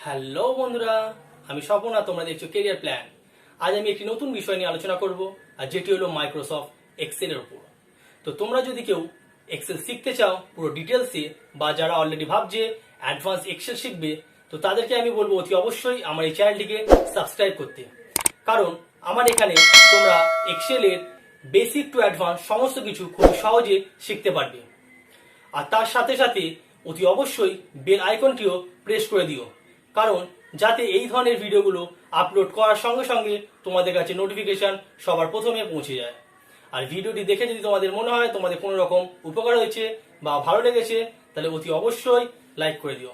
Hello বন্ধুরা, আমি স্বপন আর তোমরা দেখছো কেরিয়ার প্ল্যান। আজ আমি একটি নতুন বিষয় নিয়ে আলোচনা করব, আর যেটি হলো মাইক্রোসফট এক্সেলের উপর। তো তোমরা যদি কেউ এক্সেল শিখতে চাও পুরো ডিটেলসে, বা যারা অলরেডি ভাবছে অ্যাডভান্স এক্সেল শিখবে, তো তাদেরকে আমি বলবো অতি অবশ্যই আমার এই চ্যানেলটিকে সাবস্ক্রাইব করতে। কারণ আমার এখানে তোমরা এক্সেলের বেসিক টু অ্যাডভান্স সমস্ত কিছু খুব সহজে শিখতে পারবে। আর তার সাথে সাথে অতি অবশ্যই বেল আইকনটিও প্রেস করে দিও, কারণ যাতে এই ধরনের ভিডিওগুলো আপলোড করার সঙ্গে সঙ্গে তোমাদের কাছে নোটিফিকেশন সবার প্রথমে পৌঁছে যায়। আর ভিডিওটি দেখে যদি তোমাদের মনে হয় তোমাদের কোনো রকম উপকার হয়েছে বা ভালো লেগেছে, তাহলে অতি অবশ্যই লাইক করে দিও,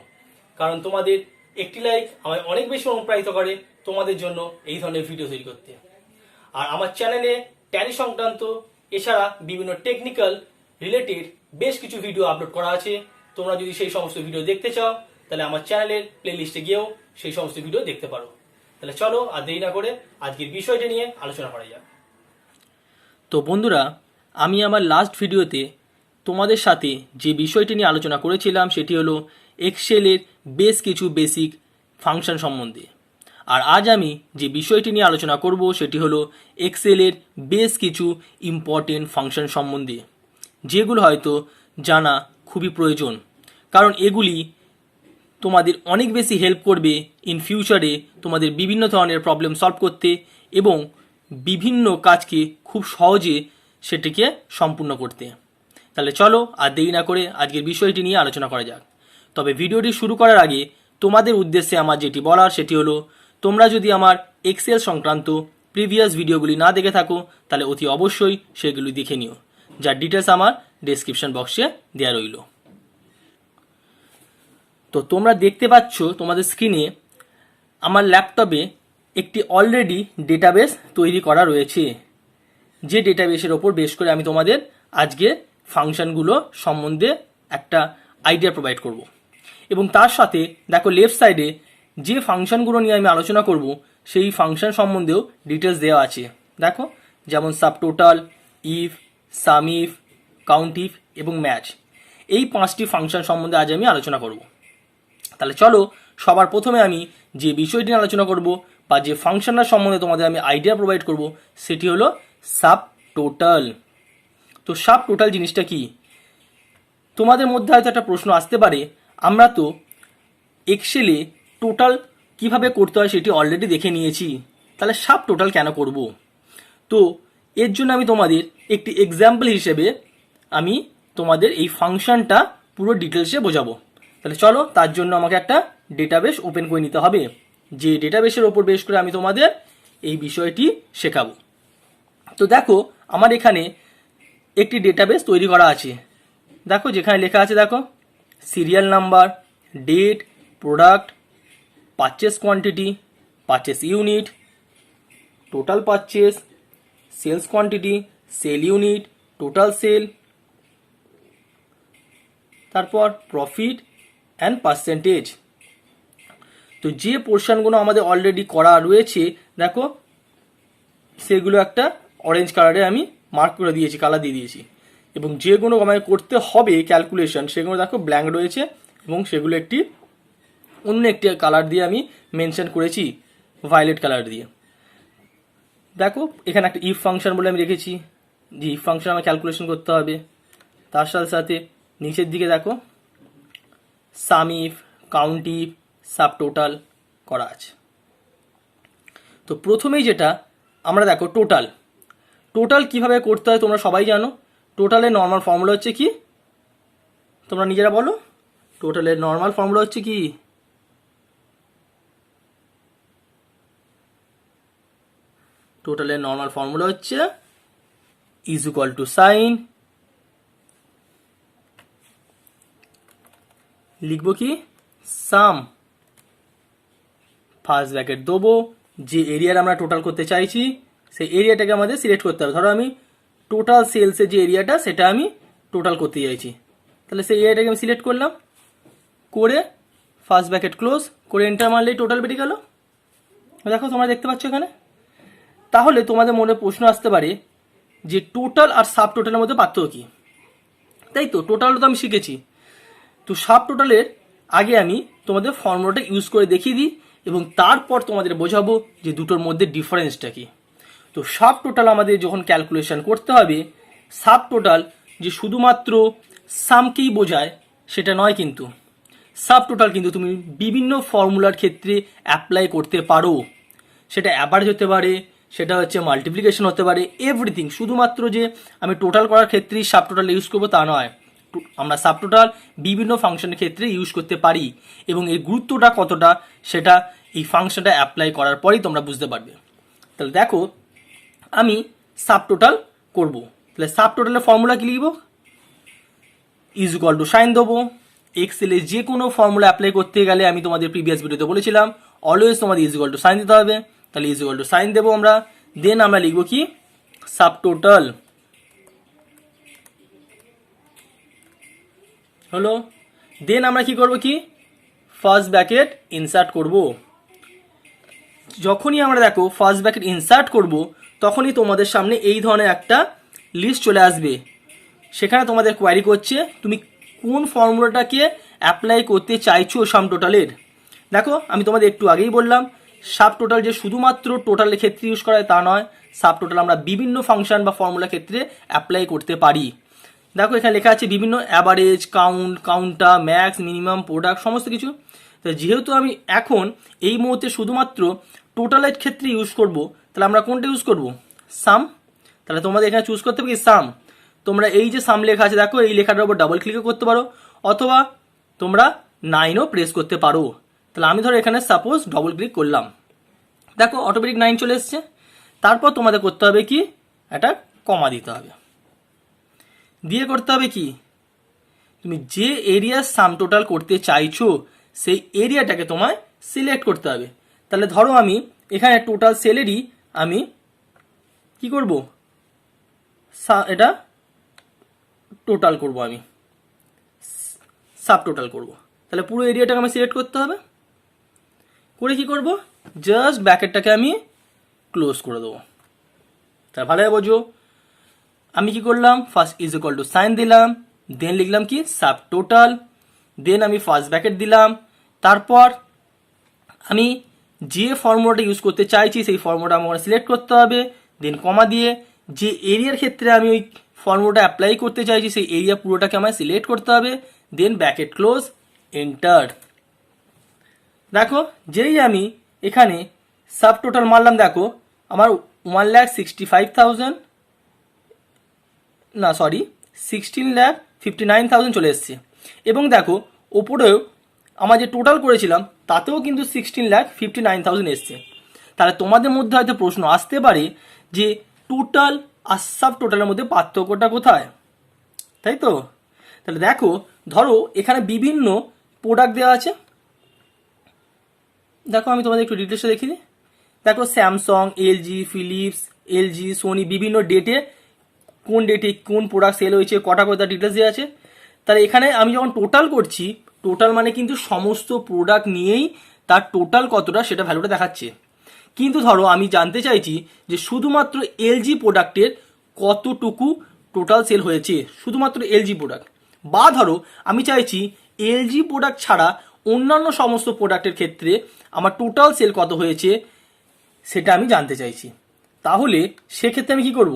কারণ তোমাদের একটি লাইক আমায় অনেক বেশি অনুপ্রাণিত করে তোমাদের জন্য এই ধরনের ভিডিও তৈরি করতে। আর আমার চ্যানেলে ট্যালি সংক্রান্ত এছাড়া বিভিন্ন টেকনিক্যাল রিলেটেড বেশ কিছু ভিডিও আপলোড করা আছে। তোমরা যদি সেই সমস্ত ভিডিও দেখতে চাও, তাহলে আমার চ্যানেলের প্লে লিস্টে গিয়েও সেই সমস্ত ভিডিও দেখতে পারো। তাহলে চলো আর দেরি না করে আজকের বিষয়টি নিয়ে আলোচনা করা যাক। তো বন্ধুরা, আমি আমার লাস্ট ভিডিওতে তোমাদের সাথে যে বিষয়টি নিয়ে আলোচনা করেছিলাম সেটি হলো এক্সেলের বেশ কিছু বেসিক ফাংশন সম্বন্ধে। আর আজ আমি যে বিষয়টি নিয়ে আলোচনা করব সেটি হলো এক্সেলের বেশ কিছু ইম্পর্টেন্ট ফাংশন সম্বন্ধে, যেগুলো হয়তো জানা খুবই প্রয়োজন, কারণ এগুলি তোমাদের অনেক বেশি হেল্প করবে ইন ফিউচারে তোমাদের বিভিন্ন ধরনের প্রবলেম সলভ করতে এবং বিভিন্ন কাজকে খুব সহজে সেটিকে সম্পূর্ণ করতে। তাহলে চলো আর দেরি না করে আজকের বিষয়টি নিয়ে আলোচনা করা যাক। তবে ভিডিওটি শুরু করার আগে তোমাদের উদ্দেশ্যে আমার যেটি বলার সেটি হলো, তোমরা যদি আমার এক্সেল সংক্রান্ত প্রিভিয়াস ভিডিওগুলি না দেখে থাকো, তাহলে অতি অবশ্যই সেগুলি দেখে নিও, যার ডিটেলস আমার ডেসক্রিপশন বক্সে দেওয়া রইল। তো তোমরা দেখতে পাচ্ছ তোমাদের স্ক্রিনে আমার ল্যাপটপে একটি অলরেডি ডেটাবেস তৈরি করা রয়েছে, যে ডেটাবেসের ওপর বেস করে আমি তোমাদের আজকে ফাংশনগুলো সম্বন্ধে একটা আইডিয়া প্রোভাইড করব। এবং তার সাথে দেখো লেফট সাইডে যে ফাংশনগুলো নিয়ে আমি আলোচনা করব সেই ফাংশন সম্বন্ধেও ডিটেলস দেওয়া আছে। দেখো, যেমন sub total, if, some if, count if এবং ম্যাচ, এই 5টি ফাংশন সম্বন্ধে আজ আমি আলোচনা করব। তাহলে চলো সবার প্রথমে আমি যে বিষয়টি নিয়ে আলোচনা করব বা যে ফাংশনটার সম্বন্ধে তোমাদের আমি আইডিয়া প্রোভাইড করব সেটি হলো সাব টোটাল। তো সাব টোটাল জিনিসটা কি? তোমাদের মধ্যে হয়তো একটা প্রশ্ন আসতে পারে, আমরা তো এক্সেলে টোটাল কিভাবে করতে হয় সেটি অলরেডি দেখে নিয়েছি, তাহলে সাব টোটাল কেন করব? তো এর জন্য আমি তোমাদের একটি এক্সাম্পল হিসেবে আমি তোমাদের এই ফাংশনটা পুরো ডিটেলসে বোঝাবো। তাহলে চলো, তার জন্য আমাকে একটা ডেটাবেস ওপেন করে নিতে হবে, যে ডেটাবেসের ওপর বেস করে আমি তোমাদের এই বিষয়টি শেখাবো। তো দেখো, আমার এখানে একটি ডেটাবেস তৈরি করা আছে। দেখো, যেখানে লেখা আছে, দেখো, serial number, date, product, purchase quantity, purchase unit, total purchase, sales quantity, sale unit, total sale, তারপর প্রফিট অ্যান্ড পার্সেন্টেজ। তো যে পোর্শনগুলো আমাদের অলরেডি করা রয়েছে, দেখো সেগুলো একটা অরেঞ্জ কালারে আমি মার্ক করে দিয়েছি, কালার দিয়ে দিয়েছি। এবং যেগুলো আমাকে করতে হবে ক্যালকুলেশন, সেগুলো দেখো ব্ল্যাঙ্ক রয়েছে, এবং সেগুলো একটি অন্য একটি কালার দিয়ে আমি মেনশন করেছি, ভায়োলেট কালার দিয়ে। দেখো, এখানে একটা ইফ ফাংশন বলে আমি রেখেছি, যে ইফ ফাংশন আমার ক্যালকুলেশন করতে হবে। তার সাথে সাথে নিচের দিকে দেখো sum if, count if, subtotal করা আছে। তো প্রথমেই যেটা আমরা দেখো টোটাল। টোটাল কিভাবে করতে হয় তোমরা সবাই জানো। টোটালের নর্মাল ফর্মুলা হচ্ছে কি? তোমরা নিজেরা বলো, টোটালের নর্মাল ফর্মুলা হচ্ছে কি? টোটালের নর্মাল ফর্মুলা হচ্ছে ইজ ইকুয়াল টু সাইন, লিখবো কি, সাম, ফার্স্ট ব্র্যাকেট দেবো, যে এরিয়ার আমরা টোটাল করতে চাইছি সেই এরিয়াটাকে আমাদের সিলেক্ট করতে হবে। ধরো আমি টোটাল সেলসের যে এরিয়াটা সেটা আমি টোটাল করতে চাইছি, তাহলে সেই এরিয়াটাকে আমি সিলেক্ট করলাম, করে ফার্স্ট ব্র্যাকেট ক্লোজ করে এন্টার মারলেই টোটাল বেরিয়ে গেল। দেখো, তোমরা দেখতে পাচ্ছ এখানে। তাহলে তোমাদের মনে প্রশ্ন আসতে পারে যে টোটাল আর সাব টোটালের মধ্যে পার্থক্য কি? তাই তো, টোটাল তো আমি শিখেছি, তো সাব টোটালের আগে আমি তোমাদের ফর্মুলাটা ইউজ করে দেখিয়ে দিই এবং তারপর তোমাদের বোঝাবো যে দুটোর মধ্যে ডিফারেন্সটা কি। তো সাব টোটাল আমাদের যখন ক্যালকুলেশন করতে হবে, সাব টোটাল যে শুধুমাত্র সামকেই বোঝায় সেটা নয়, কিন্তু সাব টোটাল কিন্তু তুমি বিভিন্ন ফর্মুলার ক্ষেত্রে অ্যাপ্লাই করতে পারো। সেটা অ্যাভারেজ হতে পারে, সেটা হচ্ছে মাল্টিপ্লিকেশন হতে পারে, এভরিথিং। শুধুমাত্র যে আমি টোটাল করার ক্ষেত্রেই সাব টোটাল ইউজ করবো তা নয়, আমরা সাব টোটাল বিভিন্ন ফাংশনের ক্ষেত্রে ইউজ করতে পারি এবং এর গুরুত্বটা কতটা সেটা এই ফাংশনটা অ্যাপ্লাই করার পরেই তোমরা বুঝতে পারবে। তাহলে দেখো আমি সাব টোটাল করবো, তাহলে সাব টোটালের ফর্মুলা কি লিখবো? ইজ ইকুয়াল টু সাইন দেবো। এক্সেলে যে কোনো ফর্মুলা অ্যাপ্লাই করতে গেলে আমি তোমাদের প্রিভিয়াস ভিডিওতে বলেছিলাম অলওয়েজ তোমাদের ইজ ইকুয়াল টু সাইন দিতে হবে। তাহলে ইজ ইকুয়াল টু সাইন দেবো আমরা, দেন আমরা লিখবো কি সাব টোটাল হলো। দেন আমরা কি করব, কি ফার্স্ট ব্র্যাকেট ইনসার্ট করব। যখনই আমরা দেখো ফার্স্ট ব্র্যাকেট ইনসার্ট করব তখনই তোমাদের সামনে এই ধরনের একটা লিস্ট চলে আসবে। সেখানে তোমাদের কোয়ারি করছে তুমি কোন ফর্মুলাটাকে অ্যাপ্লাই করতে চাইছো সাম টোটালের। দেখো আমি তোমাদের একটু আগেই বললাম সাব টোটাল যে শুধুমাত্র টোটালের ক্ষেত্রে ইউজ করা হয় তা নয়, সাব টোটাল আমরা বিভিন্ন ফাংশন বা ফর্মুলার ক্ষেত্রে অ্যাপ্লাই করতে পারি। দেখো এখানে লেখা আছে বিভিন্ন average, count, counter, max, minimum, product, সমস্ত কিছু। তো যেহেতু আমি এখন এই মুহূর্তে শুধুমাত্র টোটালের ক্ষেত্রে ইউজ করব, তাহলে আমরা কোনটা ইউজ করব? সাম। তাহলে তোমাদের এখানে চুজ করতে হবে কি সাম। তোমরা এই যে সাম লেখা আছে দেখো এই লেখাটার উপর ডাবল ক্লিকও করতে পারো অথবা তোমরা 9ও প্রেস করতে পারো। তাহলে আমি ধরো এখানে সাপোজ ডবল ক্লিক করলাম, দেখো অটোমেটিক 9 চলে এসছে। তারপর তোমাদের করতে হবে কি একটা কমা দিতে হবে, দিয়ে করতে হবে কি তুমি যে এরিয়ার সাম টোটাল করতে চাইছো সেই এরিয়াটাকে তোমায় সিলেক্ট করতে হবে। তাহলে ধরো আমি এখানে টোটাল সেলেরই আমি কি করব, এটা টোটাল করব, আমি সাব টোটাল করব। তাহলে পুরো এরিয়াটাকে আমি সিলেক্ট করতে হবে, করে কি করব জাস্ট ব্র্যাকেটটাকে আমি ক্লোজ করে দেবো। তাহলে ভালোভাবে বোঝো আমি কি করলাম, first is equal to sign দিলাম, দেন লিখলাম কি সাব টোটাল, দেন আমি ফার্স্ট ব্র্যাকেট দিলাম, তারপর আমি যে ফর্মুলাটা ইউজ করতে চাইছি সেই ফর্মুলাটা আমার সিলেক্ট করতে হবে, দেন কমা দিয়ে যে এরিয়ার ক্ষেত্রে আমি ওই ফর্মুলাটা অ্যাপ্লাই করতে চাইছি সেই এরিয়া পুরোটাকে আমায় সিলেক্ট করতে হবে, দেন ব্র্যাকেট ক্লোজ, এন্টার। দেখো যেই আমি এখানে সাব টোটাল মারলাম দেখো আমার 1,65,000 না সরি 16,59,000 চলে এসছে। এবং দেখো ওপরেও আমার যে টোটাল করেছিলাম তাতেও কিন্তু 16,59,000 এসছে। তাহলে তোমাদের মধ্যে হয়তো প্রশ্ন আসতে পারে যে টোটাল আর সাব টোটালের মধ্যে পার্থক্যটা কোথায়, তাই তো? তাহলে দেখো ধরো এখানে বিভিন্ন প্রোডাক্ট দেওয়া আছে, দেখো আমি তোমাদের একটু ডিটেলসে দেখি দিই। দেখো Samsung, LG, Philips, LG, Sony বিভিন্ন ডেটে কোন ডেটে কোন প্রোডাক্ট সেল হয়েছে কটা করে তার ডিটেলস দেওয়া আছে। তাহলে এখানে আমি যখন টোটাল করছি, টোটাল মানে কিন্তু সমস্ত প্রোডাক্ট নিয়েই তার টোটাল কতটা সেটা ভ্যালুটা দেখাচ্ছে। কিন্তু ধরো আমি জানতে চাইছি যে শুধুমাত্র এলজি প্রোডাক্টের কতটুকু টোটাল সেল হয়েছে, শুধুমাত্র এলজি প্রোডাক্ট। বা ধরো আমি চাইছি এলজি প্রোডাক্ট ছাড়া অন্যান্য সমস্ত প্রোডাক্টের ক্ষেত্রে আমার টোটাল সেল কত হয়েছে সেটা আমি জানতে চাইছি। তাহলে সেক্ষেত্রে আমি কি করব,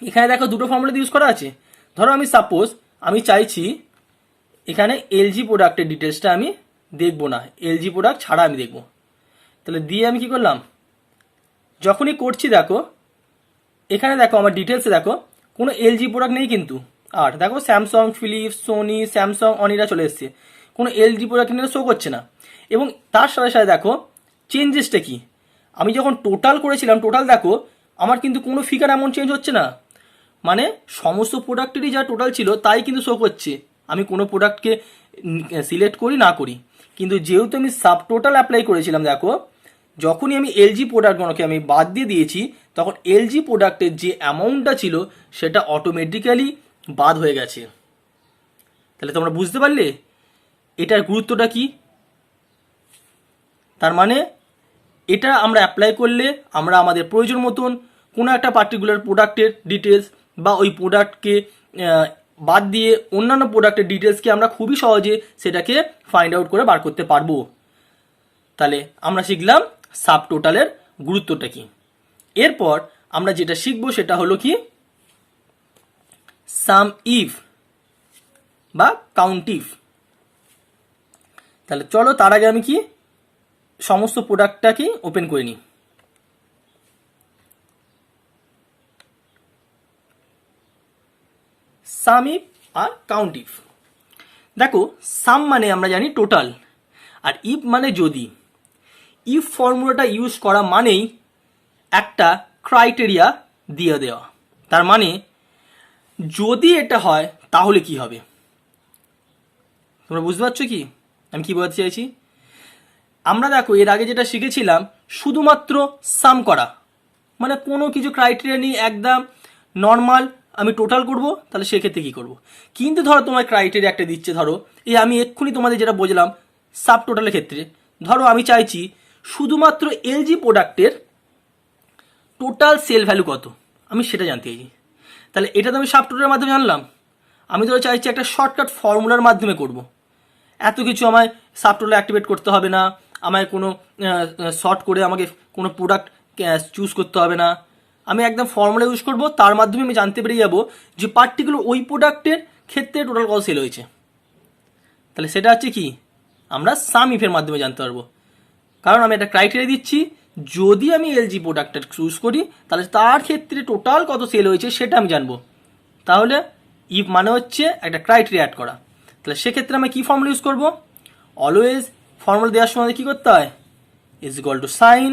এখানে দেখো দুটো ফর্মুলা ইউজ করা আছে। ধরো আমি সাপোজ আমি চাইছি এখানে এলজি প্রোডাক্টের ডিটেলসটা আমি দেখবো না, এলজি প্রোডাক্ট ছাড়া আমি দেখবো। তাহলে দিয়ে আমি কি করলাম, যখনই করছি দেখো এখানে দেখো আমার ডিটেলসে দেখো কোনো এলজি প্রোডাক্ট নেই কিন্তু। আর দেখো স্যামসাং, ফিলিপস, সোনি, স্যামসাং, অনিরা চলে এসছে, কোনো এলজি প্রোডাক্ট নিয়ে শো করছে না। এবং তার সাথে সাথে দেখো চেঞ্জেসটা কি, আমি যখন টোটাল করেছিলাম টোটাল দেখো আমার কিন্তু কোনো ফিগার এমন চেঞ্জ হচ্ছে না, মানে সমস্ত প্রোডাক্টেরই যা টোটাল ছিল তাই কিন্তু শো করছে, আমি কোনো প্রোডাক্টকে সিলেক্ট করি না করি। কিন্তু যেহেতু আমি সাব টোটাল অ্যাপ্লাই করেছিলাম দেখো যখনই আমি এলজি প্রোডাক্টগুলোকে আমি বাদ দিয়ে দিয়েছি তখন এলজি প্রোডাক্টের যে অ্যামাউন্টটা ছিল সেটা অটোমেটিক্যালি বাদ হয়ে গেছে। তাহলে তোমরা বুঝতে পারলে এটার গুরুত্বটা কি। তার মানে এটা আমরা অ্যাপ্লাই করলে আমরা আমাদের প্রয়োজন মতন কোনো একটা পার্টিকুলার প্রোডাক্টের ডিটেলস বা ওই প্রোডাক্টকে বাদ দিয়ে অন্যান্য প্রোডাক্টের ডিটেলসকে আমরা খুবই সহজে সেটাকে ফাইন্ড আউট করে বার করতে পারবো। তাহলে আমরা শিখলাম সাব টোটালের গুরুত্বটা কি। এরপর আমরা যেটা শিখবো সেটা হলো কি সাম ইফ বা কাউন্ট ইফ। তাহলে চলো তার আগে আমি কি সমস্ত প্রোডাক্টটাকে ওপেন করে নিই। সাম ইফ আর কাউন্ট ইফ। দেখো সাম মানে আমরা জানি টোটাল, আর ইফ মানে যদি। ইফ ফর্মুলাটা ইউজ করা মানেই একটা ক্রাইটেরিয়া দিয়ে দেওয়া। তার মানে যদি এটা হয় তাহলে কি হবে, তোমরা বুঝতে পারছো কি আমি কি বলতে চাইছি? আমরা দেখো এর আগে যেটা শিখেছিলাম শুধুমাত্র সাম করা, মানে কোনো কিছু ক্রাইটেরিয়া নিয়ে একদম নর্মাল আমি টোটাল করব, তাহলে সেক্ষেত্রে কী করব। কিন্তু ধরো তোমার ক্রাইটেরিয়া একটা দিচ্ছে, ধরো এই আমি এক্ষুনি তোমাদের যেটা বললাম সাব টোটালের ক্ষেত্রে, ধরো আমি চাইছি শুধুমাত্র এলজি প্রোডাক্টের টোটাল সেল ভ্যালু কত, আমি সেটা জানতে চাইছি। তাহলে এটা তো আমি সাব টোটালের মাধ্যমে জানলাম। আমি ধরো চাইছি একটা শর্টকাট ফর্মুলার মাধ্যমে করব, এত কিছু আমায় সাব টোটাল অ্যাক্টিভেট করতে হবে না, আমায় কোনো শর্ট করে আমাকে কোনো প্রোডাক্ট চুজ করতে হবে না, আমি একদম ফর্মুলা ইউজ করব, তার মাধ্যমে আমি জানতে পেরে যাব যে পার্টিকুলার ওই প্রোডাক্টের ক্ষেত্রে টোটাল কত সেল হয়েছে। তাহলে সেটা হচ্ছে কি আমরা সাম ইফের মাধ্যমে জানতে পারবো, কারণ আমি একটা ক্রাইটেরিয়া দিচ্ছি, যদি আমি এলজি প্রোডাক্টটা চুজ করি তাহলে তার ক্ষেত্রে টোটাল কত সেল হয়েছে সেটা আমি জানবো। তাহলে ইফ মানে হচ্ছে একটা ক্রাইটেরিয়া অ্যাড করা। তাহলে সেক্ষেত্রে আমি কি ফর্মুলা ইউজ করবো? অলওয়েজ ফর্মুলা দেওয়ার সময় কী করতে হয়? ইজ ইকুয়াল টু সাইন,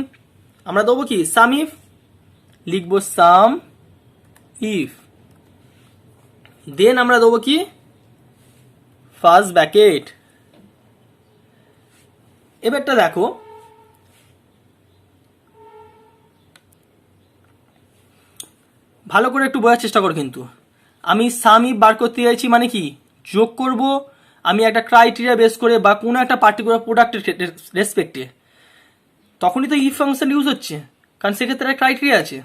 আমরা দেবো কি সাম ইফ, লিখবো সাম ইফ, দেন আমরা দেবো কি ফার্স্ট ব্র্যাকেট। এবারটা দেখো ভালো করে একটু বোঝার চেষ্টা করো, কিন্তু আমি সাম ইফ বার করতে চাইছি মানে কি যোগ করব আমি একটা ক্রাইটেরিয়া বেস করে বা কোনো একটা পার্টিকুলার প্রোডাক্টের রেসপেক্টে, তখনই তো ইফ ফাংশন ইউজ হচ্ছে, কারণ সেক্ষেত্রে একটা ক্রাইটেরিয়া আছে।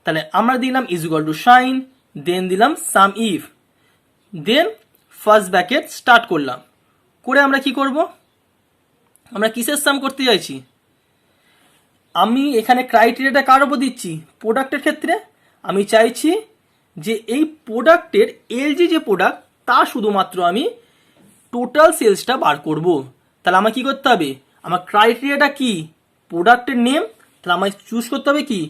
তাহলে আমরা দিলাম is equal to sign, then দিলাম sum if, then first bracket start করলাম করে আমরা কি করব, আমরা কিসের সাম করতে চাইছি? আমি এখানে ক্রাইটেরিয়াটা কার উপর দিচ্ছি? প্রোডাক্টের ক্ষেত্রে আমি চাইছি যে এই প্রোডাক্টের এলজি যে প্রোডাক্ট তা শুধুমাত্র আমি টোটাল সেলসটা বার করব। তাহলে আমার কি করতে হবে? আমার ক্রাইটেরিয়াটা কি? প্রোডাক্টের নেম। তাহলে আমায় চুজ করতে হবে কি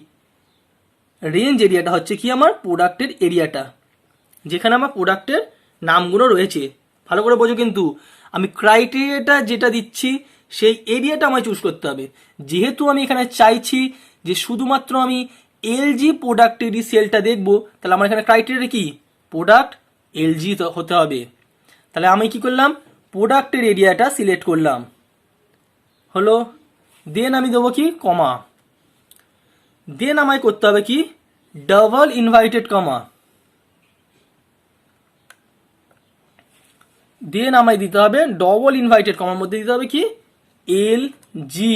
রেঞ্জ এরিয়াটা হচ্ছে কি আমার প্রোডাক্টের এরিয়াটা, যেখানে আমার প্রোডাক্টের নামগুলো রয়েছে। ভালো করে বোঝো, কিন্তু আমি ক্রাইটেরিয়াটা যেটা দিচ্ছি সেই এরিয়াটা আমায় চুজ করতে হবে। যেহেতু আমি এখানে চাইছি যে শুধুমাত্র আমি এলজি প্রোডাক্টেরই সেলটা দেখব, তাহলে আমার এখানে ক্রাইটেরিয়া কি প্রোডাক্ট এলজি হতে হবে। তাহলে আমি কি করলাম প্রোডাক্টের এরিয়াটা সিলেক্ট করলাম, হলো, দেন আমি দেবো কি কমা, দেন আমায় করতে হবে কি ডাবল ইনভাইটেড কমা, দেন আমায় দিতে হবে ডবল ইনভাইটেড কমার মধ্যে দিতে হবে কি এল জি,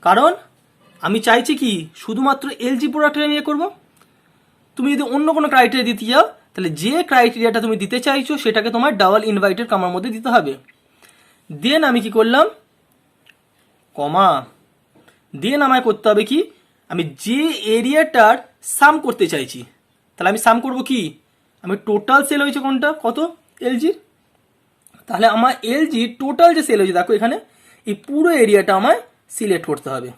কারণ আমি চাইছি কি শুধুমাত্র এলজি প্রোডাক্টের আমি করব। তুমি যদি অন্য কোনো ক্রাইটেরিয়া দিতে যাও তাহলে যে ক্রাইটেরিয়াটা তুমি দিতে চাইছো সেটাকে তোমার ডাবল ইনভাইটেড কমার মধ্যে দিতে হবে। দেন আমি কি করলাম কমা, দেন আমায় করতে হবে কি আমি যে এরিয়াটার সাম করতে চাইছি, তাহলে আমি সাম করব কি আমি টোটাল সেল হয়েছে কোনটা কত এলজির, তাহলে আমার এলজি টোটাল যে সেল হয়েছে দেখো এখানে এই পুরো এরিয়াটা আমায় সিলেক্ট করতে হবে।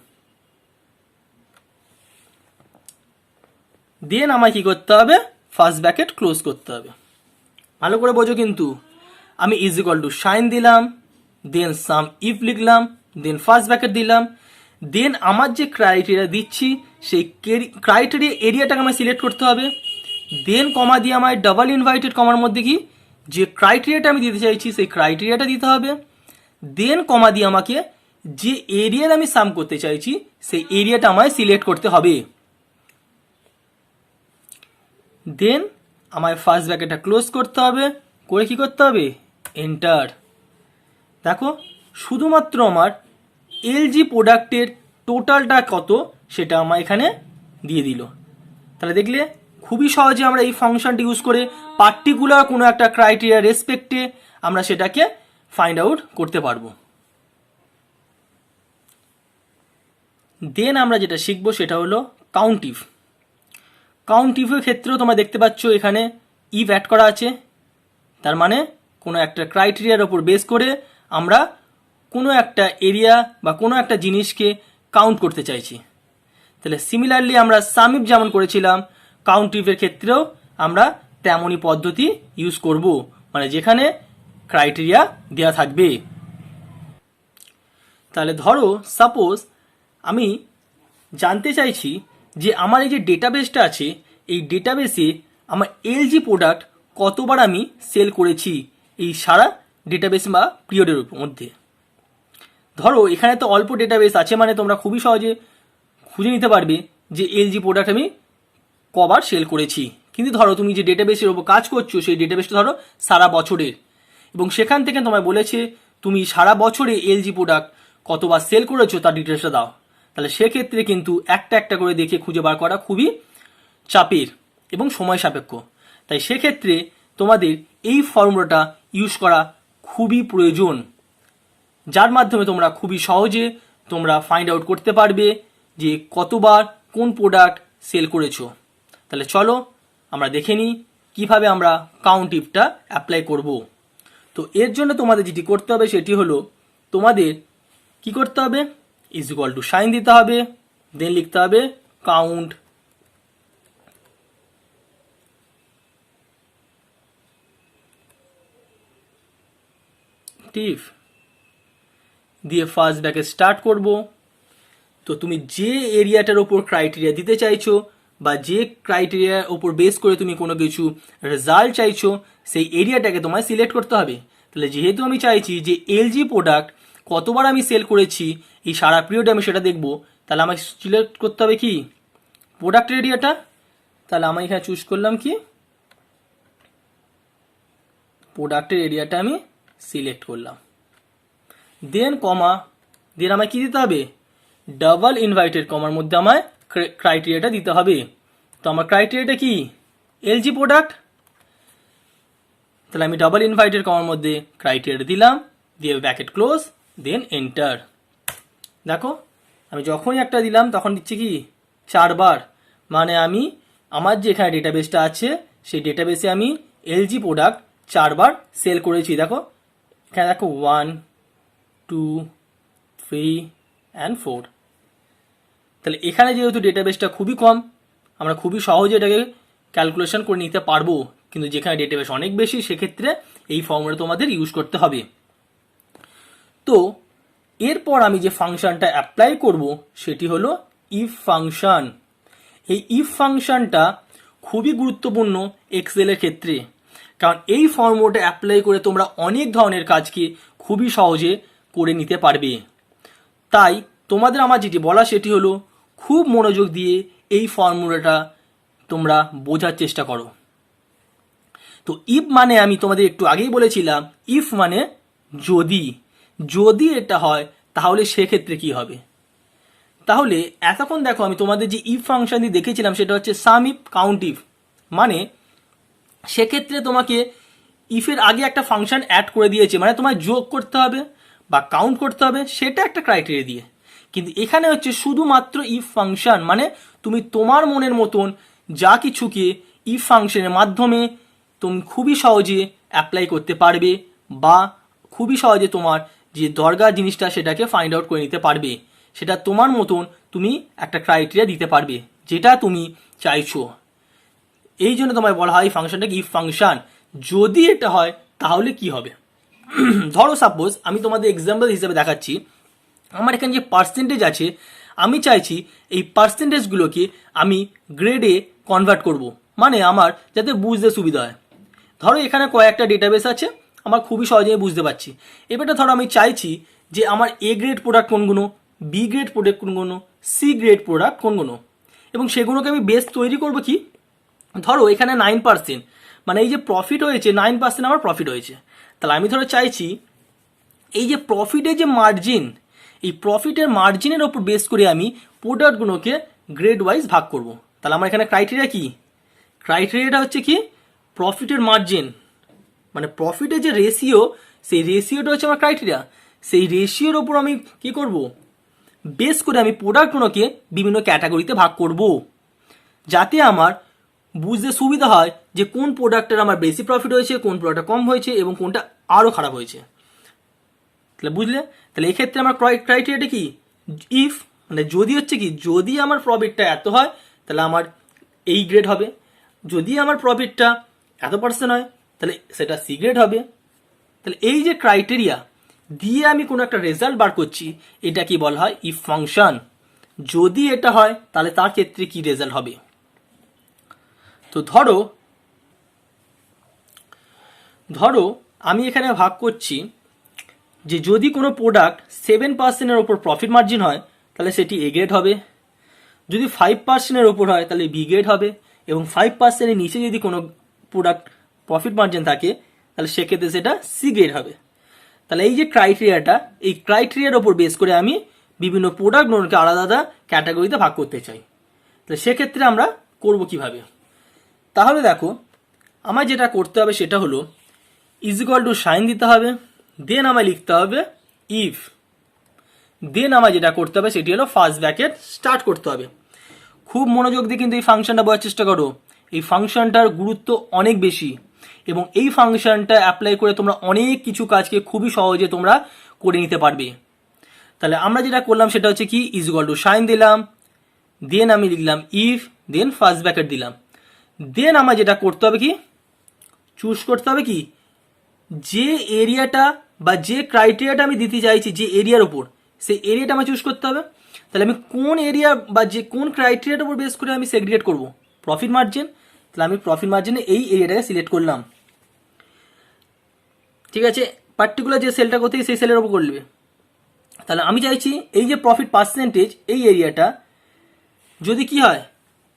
দেন আমায় কি করতে হবে ফার্স্ট ব্র্যাকেট ক্লোজ করতে হবে। ভালো করে বোঝো, কিন্তু আমি ইজ ইকুয়াল টু সাইন দিলাম, দেন সাম ইফ লিখলাম, দেন ফার্স্ট ব্র্যাকেট দিলাম, দেন আমার যে ক্রাইটেরিয়া দিচ্ছি সেই ক্রাইটেরিয়া এরিয়াটাকে আমায় সিলেক্ট করতে হবে, দেন কমা দিয়ে আমায় ডাবল ইনভাইটেড কমার মধ্যে কি যে ক্রাইটেরিয়াটা আমি দিতে চাইছি সেই ক্রাইটেরিয়াটা দিতে হবে, দেন কমা দিয়ে আমাকে যে এরিয়ার আমি সাম করতে চাইছি সেই এরিয়াটা আমায় সিলেক্ট করতে হবে, দেন আমায় ফার্স্ট ব্র্যাকেটটা ক্লোজ করতে হবে, করে কি করতে হবে এন্টার। দেখো শুধুমাত্র আমার এলজি প্রোডাক্টের টোটালটা কত সেটা আমার এখানে দিয়ে দিল। তাহলে দেখলে খুবই সহজে আমরা এই ফাংশনটি ইউজ করে পার্টিকুলার কোনো একটা ক্রাইটেরিয়া রেসপেক্টে আমরা সেটাকে ফাইন্ড আউট করতে পারবো। দেন আমরা যেটা শিখবো সেটা হলো কাউন্টিভ। কাউন্টিভের ক্ষেত্রেও তোমরা দেখতে পাচ্ছ এখানে ইফ অ্যাড করা আছে, তার মানে কোনো একটা ক্রাইটেরিয়ার ওপর বেস করে আমরা কোনো একটা এরিয়া বা কোনো একটা জিনিসকে কাউন্ট করতে চাইছি। তাহলে সিমিলারলি আমরা সাম ইফ যেমন করেছিলাম, কাউন্টিভের ক্ষেত্রেও আমরা তেমনই পদ্ধতি ইউজ করব, মানে যেখানে ক্রাইটেরিয়া দেওয়া থাকবে। তাহলে ধরো সাপোজ আমি জানতে চাইছি যে আমার এই যে ডেটাবেসটা আছে, এই ডেটাবেসে আমার এলজি প্রোডাক্ট কতবার আমি সেল করেছি এই সারা ডেটাবেস বা পিরিয়ডের মধ্যে। ধরো এখানে তো অল্প ডেটাবেস আছে, মানে তোমরা খুবই সহজে খুঁজে নিতে পারবে যে এলজি প্রোডাক্ট আমি কবার সেল করেছি। কিন্তু ধরো তুমি যে ডেটাবেসের ওপর কাজ করছো সেই ডেটাবেসটা ধরো সারা বছরের, এবং সেখান থেকে তোমায় বলেছে তুমি সারা বছরে এলজি প্রোডাক্ট কতবার সেল করেছো তার ডিটেলসটা দাও। তাহলে সেক্ষেত্রে কিন্তু একটা একটা করে দেখে খুঁজে বার করা খুবই চাপের এবং সময় সাপেক্ষ। তাই সেক্ষেত্রে তোমাদের এই ফর্মুলাটা ইউজ করা খুবই প্রয়োজন, যার মাধ্যমে তোমরা খুবই সহজে তোমরা ফাইন্ড আউট করতে পারবে যে কতবার কোন প্রোডাক্ট সেল করেছো। তাহলে চলো আমরা দেখে নিই কীভাবে আমরা কাউন্টিভটা অ্যাপ্লাই করব। তো এর জন্য তোমাদের যেটি করতে হবে সেটি হলো তোমাদের কি করতে হবে, ইজ ইকুয়াল টু সাইন দিতে হবে, দেন লিখতে হবে কাউন্ট টিভ দিয়ে ফার্স্ট ব্র্যাকেট স্টার্ট করব। তো তুমি যে এরিয়াটার ওপর ক্রাইটেরিয়া দিতে চাইছো বা যে ক্রাইটেরিয়ার ওপর বেস করে তুমি কোনো কিছু রেজাল্ট চাইছো সেই এরিয়াটাকে তোমায় সিলেক্ট করতে হবে। তাহলে যেহেতু আমি চাইছি যে এলজি প্রোডাক্ট কতবার আমি সেল করেছি এই সারা পিরিয়ডে আমি সেটা দেখবো, তাহলে আমাকে সিলেক্ট করতে হবে কি প্রোডাক্টের এরিয়াটা। তাহলে আমি এখানে চুজ করলাম কি প্রোডাক্টের এরিয়াটা আমি সিলেক্ট করলাম, দেন কমা, দেন আমায় কি দিতে হবে ডাবল ইনভাইটেড কমার মধ্যে আমায় ক্রাইটেরিয়াটা দিতে হবে। তো আমার ক্রাইটেরিয়াটা কি এলজি প্রোডাক্ট, তাহলে আমি ডাবল ইনভাইটেড কমার মধ্যে ক্রাইটেরিয়াটা দিলাম, দিয়ে ব্র্যাকেট ক্লোজ, দেন এন্টার। দেখো আমি যখনই একটা দিলাম তখন দিচ্ছি কি 4 বার, মানে আমি আমার যে এখানে ডেটাবেসটা আছে সেই ডেটাবেসে আমি এলজি প্রোডাক্ট 4 বার সেল করেছি। দেখো এখানে দেখো 1 2 3 and 4। তাহলে এখানে যেহেতু ডেটাবেসটা খুবই কম আমরা খুবই সহজে এটাকে ক্যালকুলেশন করে নিতে পারবো, কিন্তু যেখানে ডেটাবেস অনেক বেশি সেক্ষেত্রে এই ফর্মুলা তোমাদের ইউজ করতে হবে। তো এরপর আমি যে ফাংশনটা অ্যাপ্লাই করব সেটি হলো ইফ ফাংশন। এই ইফ ফাংশনটা খুবই গুরুত্বপূর্ণ এক্সেলের ক্ষেত্রে, কারণ এই ফর্মুলাটা অ্যাপ্লাই করে তোমরা অনেক ধরনের কাজকে খুবই সহজে করে নিতে পারবে। তাই তোমাদের আমার যেটি বলা সেটি হলো খুব মনোযোগ দিয়ে এই ফর্মুলাটা তোমরা বোঝার চেষ্টা করো। তো ইফ মানে আমি তোমাদের একটু আগেই বলেছিলাম, ইফ মানে যদি, যদি এটা হয় তাহলে সেক্ষেত্রে কি হবে। তাহলে এতক্ষণ দেখো আমি তোমাদের যে ইফ ফাংশন দিয়ে দেখেছিলাম সেটা হচ্ছে সাম ইফ কাউন্ট ইফ, মানে সেক্ষেত্রে তোমাকে ইফের আগে একটা ফাংশন অ্যাড করে দিয়েছে, মানে তোমায় যোগ করতে হবে বা কাউন্ট করতে হবে, সেটা একটা ক্রাইটেরিয়া দিয়ে। কিন্তু এখানে হচ্ছে শুধুমাত্র ইফ ফাংশন, মানে তুমি তোমার মনের মতন যা কিছুকে ইফ ফাংশনের মাধ্যমে তুমি খুবই সহজে অ্যাপ্লাই করতে পারবে বা খুবই সহজে তোমার যে দরকার জিনিসটা সেটাকে ফাইন্ড আউট করে নিতে পারবে। সেটা তোমার মতন তুমি একটা ক্রাইটেরিয়া দিতে পারবে যেটা তুমি চাইছো। এই জন্য তোমায় বলা হয় ফাংশনটাকে ইফ ফাংশন। যদি এটা হয় তাহলে কি হবে, ধরো সাপোজ আমি তোমাদের এক্সাম্পল হিসেবে দেখাচ্ছি, আমার এখানে যে পার্সেন্টেজ আছে আমি চাইছি এই পার্সেন্টেজগুলোকে আমি গ্রেডে কনভার্ট করব, মানে আমার যাতে বুঝতে সুবিধা হয়। ধরো এখানে কয়েকটা ডেটাবেস আছে আমার খুবই সহজে বুঝতে পারছি। এবারটা ধরো আমি চাইছি যে আমার এ গ্রেড প্রোডাক্ট কোনগুলো, বি গ্রেড প্রোডাক্ট কোনগুলো, সি গ্রেড প্রোডাক্ট কোনগুলো, এবং সেগুলোকে আমি বেস তৈরি করব কি, ধরো এখানে 9%, মানে এই যে প্রফিট হয়েছে 9% আমার প্রফিট হয়েছে। তাহলে আমি ধরো চাইছি এই যে প্রফিটের যে মার্জিন, এই প্রফিটের মার্জিনের ওপর বেস করে আমি প্রোডাক্টগুলোকে গ্রেড ওয়াইজ ভাগ করব। তাহলে আমার এখানে ক্রাইটেরিয়া কি, ক্রাইটেরিয়াটা হচ্ছে কি প্রফিটের মার্জিন, মানে প্রফিটের যে রেশিও, সেই রেশিওটা হচ্ছে আমার ক্রাইটেরিয়া। সেই রেশিওর ওপর আমি কি করব, বেস করে আমি প্রোডাক্টগুলোকে বিভিন্ন ক্যাটাগরিতে ভাগ করব, যাতে আমার বুঝতে সুবিধা হয় যে কোন প্রোডাক্টের আমার বেশি প্রফিট হয়েছে, কোন প্রোডাক্টটা কম হয়েছে এবং কোনটা আরও খারাপ হয়েছে। তাহলে বুঝলে, তাহলে এক্ষেত্রে আমার ক্রাইটেরিয়াটা কি, ইফ মানে যদি হচ্ছে কি, যদি আমার প্রফিটটা এত হয় তাহলে আমার এই গ্রেড হবে, যদি আমার প্রফিটটা এত পার্সেন্ট হয় তাহলে সেটা সি গ্রেড হবে। তাহলে এই যে ক্রাইটেরিয়া দিয়ে আমি কোনো একটা রেজাল্ট বার করছি, এটা কি বলা হয় ইফ ফাংশন। যদি এটা হয় তাহলে তার ক্ষেত্রে কি রেজাল্ট হবে। তো ধরো আমি এখানে ভাগ করছি যে যদি কোনো প্রোডাক্ট 7%-এর ওপর প্রফিট মার্জিন হয় তাহলে সেটি এ গ্রেড হবে, যদি 5%-এর ওপর হয় তাহলে বি গ্রেড হবে, এবং 5%-এর নিচে যদি কোনো প্রোডাক্ট প্রফিট মার্জিন থাকে তাহলে সেক্ষেত্রে সেটা সি গ্রেড হবে। তাহলে এই যে ক্রাইটেরিয়াটা, এই ক্রাইটেরিয়ার ওপর বেস করে আমি বিভিন্ন প্রোডাক্টগুলোকে আলাদা আলাদা ক্যাটাগরিতে ভাগ করতে চাই। তাহলে সেক্ষেত্রে আমরা করব কিভাবে। তাহলে দেখো, আমার যেটা করতে হবে সেটা হলো ইজ ইকুয়াল টু সাইন দিতে হবে, দেন আমায় লিখতে হবে ইফ, দেন আমার যেটা করতে হবে সেটি হলো ফার্স্ট ব্র্যাকেট স্টার্ট করতে হবে। খুব মনোযোগ দিয়ে কিন্তু এই ফাংশনটা বোঝার চেষ্টা করো, এই ফাংশনটার গুরুত্ব অনেক বেশি এবং এই ফাংশনটা অ্যাপ্লাই করে তোমরা অনেক কিছু কাজকে খুবই সহজে তোমরা করে নিতে পারবে। তাহলে আমরা যেটা করলাম সেটা হচ্ছে কি ইজ ইকুয়াল টু সাইন দিলাম, দেন আমি লিখলাম ইফ, দেন ফার্স্ট ব্র্যাকেট দিলাম, দেন আমার যেটা করতে হবে কি চুজ করতে হবে কি যে এরিয়াটা বা যে ক্রাইটেরিয়াটা আমি দিতে চাইছি যে এরিয়ার উপর, সেই এরিয়াটা আমার চুজ করতে হবে। তাহলে আমি কোন এরিয়া বা যে কোন ক্রাইটেরিয়াটার উপর বেস করে আমি সেগ্রিগেট করব, প্রফিট মার্জিন। তাহলে আমি প্রফিট মার্জিনে এই এরিয়াটাকে সিলেক্ট করলাম, ঠিক আছে, পার্টিকুলার যে সেলটা করতে সেই সেলের উপর করবে। তাহলে আমি চাইছি এই যে প্রফিট পার্সেন্টেজ এই এরিয়াটা যদি কি হয়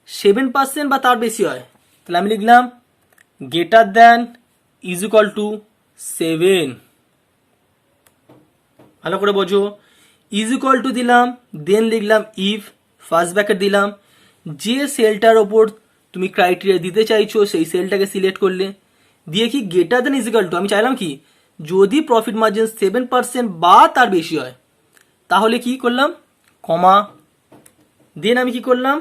7% বা তার বেশি হয়, তাহলে আমি লিখলাম greater than is equal two 7। ভালো করে বোঝো, ইজ ইকুয়াল টু দিলাম, দেন লিখলাম ইফ, ফার্স্ট ব্র্যাকেট দিলাম, যে সেলটার ওপর তুমি ক্রাইটেরিয়া দিতে চাইছো সেই সেলটাকে সিলেক্ট করলে, দিয়ে কি greater than is equal two আমি চাইলাম কি যদি প্রফিট মার্জিন 7% বা তার বেশি হয় তাহলে কি করলাম কমা, দেন আমি কি করলাম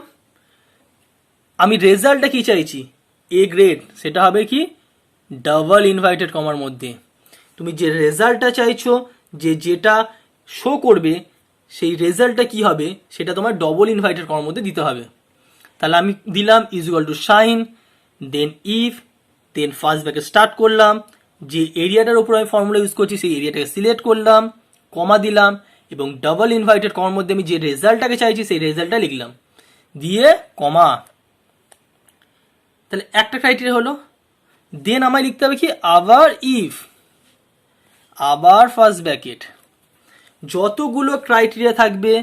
আমি রেজাল্টটা কি চাইছি এ গ্রেড, সেটা হবে কি ডাবল ইনভার্টেড কমার মধ্যে। তুমি যে রেজাল্টটা চাইছো যেটা শো করবে সেই রেজাল্টটা কি হবে সেটা তোমার ডবল ইনভার্টেড কমার মধ্যে দিতে হবে। তাহলে আমি দিলাম is equal to sign, then if, then first bracket start করলাম, যে এরিয়াটার উপর আমি ফর্মুলা ইউজ করছি সেই এরিয়াটাকে সিলেক্ট করলাম, কমা দিলাম এবং ডাবল ইনভার্টেড কমার মধ্যে আমি যে রেজাল্টটাকে চাইছি সেই রেজাল্টটা লিখলাম, দিয়ে কমা। তাহলে একটা ক্রাইটেরিয়া হলো। দেন আমায় লিখতে হবে কি আবার ইফ, আবার ফার্স্ট ব্র্যাকেট, যতগুলো ক্রাইটেরিয়া থাকবে